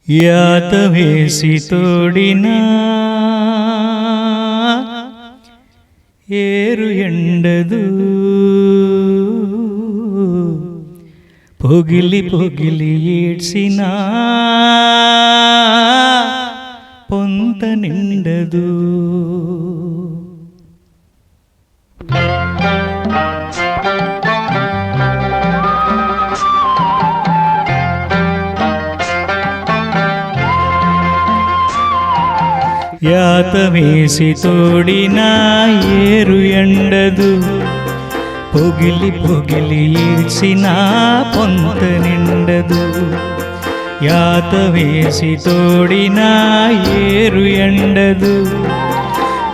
యాత వేసి తోడినా ఏరు ఎండదు, పొగిలి పొగిలి ఏడ్సినా పొంత నిండదు. యాత వేసి తోడినా ఏరు ఎండదు, పొగిలి పొగిలి ఏడ్చినా పొంత నిండదు. యాత వేసి తోడినా ఏరు ఎండదు,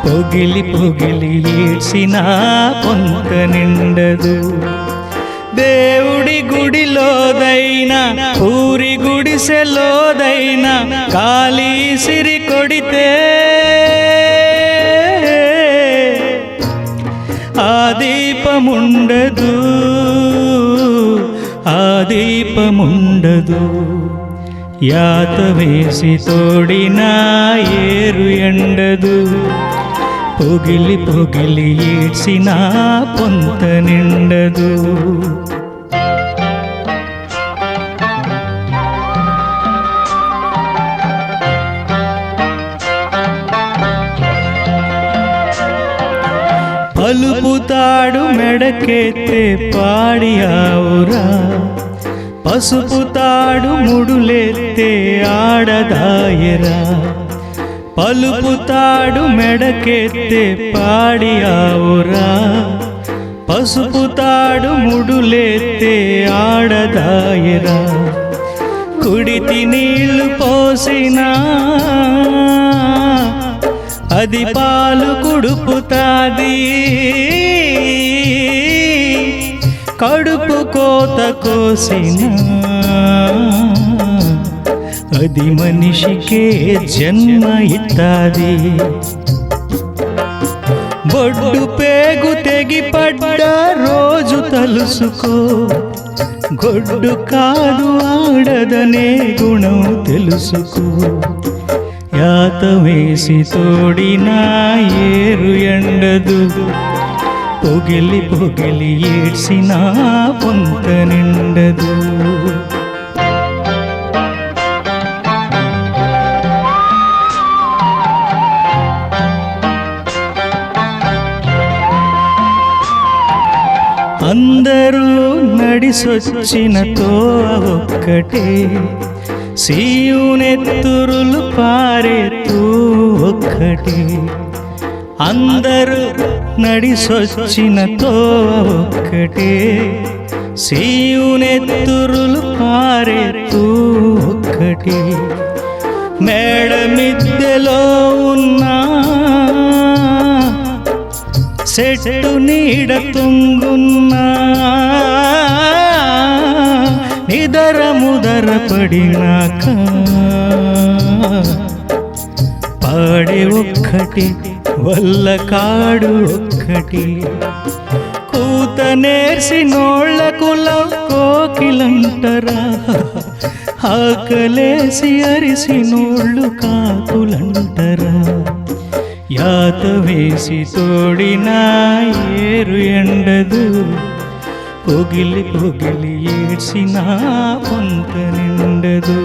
పొగిలి పొగిలి ఏడ్చినా పొంత నిండదు. దేవుడి గుడిలోదైనా ఊరి గుడిసెలోదైనా కాలి సిరి కొడితే ఆ దీపముండదు, ఆ దీపముండదు. యాత వేసి తోడినా ఏరు ఎండదు, పొగిలి పొగిలి ఏడ్చినా పొంత నిండదు. పలుపుతాడు మెడకెత్తే పాడి ఆవురా, పసుపుతాడు ముడులెత్తే ఆడదాయరా. పలుపుతాడు మెడకెత్తే పాడి ఆవురా, పసుపుతాడు ముడులెత్తే ఆడదాయరా. కుడితి నీళ్లు పోసినా అది పాలు కుడుపుతాది, కడుపు కోత కోసినా అది మనిషికే జన్మ ఇత్తాది. బొడ్డు పేగు తెగి పడ్డ రోజు తలుసుకో, గొడ్డు కాదు ఆడదనే గుణం తెలుసుకో. యాత వేసి తోడినా ఏరు ఎండదు, పొగిలి పొగిలి ఏడ్చినా పొంత నిండదు. అందరూ నడిసొచ్చిన తోవ ఒక్కటే, సీయునెత్తురులు పారేతూ ఒక్కటే. అందరూ నడిసొచ్చిన తోవ ఒక్కటే, సీయునెత్తురులు పారేతూ ఒక్కటే. మేడ మిద్దెలో ఉన్నా చెట్టు నీడ తుంగున్నా, నిదర ముదర పడినాక పాడే ఒక్కటి వల్ల కాడు ఒక్కటి. కూత నేర్సి నోళ్ళ కులం కోకిలంటరా, ఆకలేసి అరిసి నోళ్ళు కాకులంటరా. యాత వేసి తోడినా ఏరు ఎండదు, పొగిలి పొగిలి ఏడ్చినా పొంత నిండదు.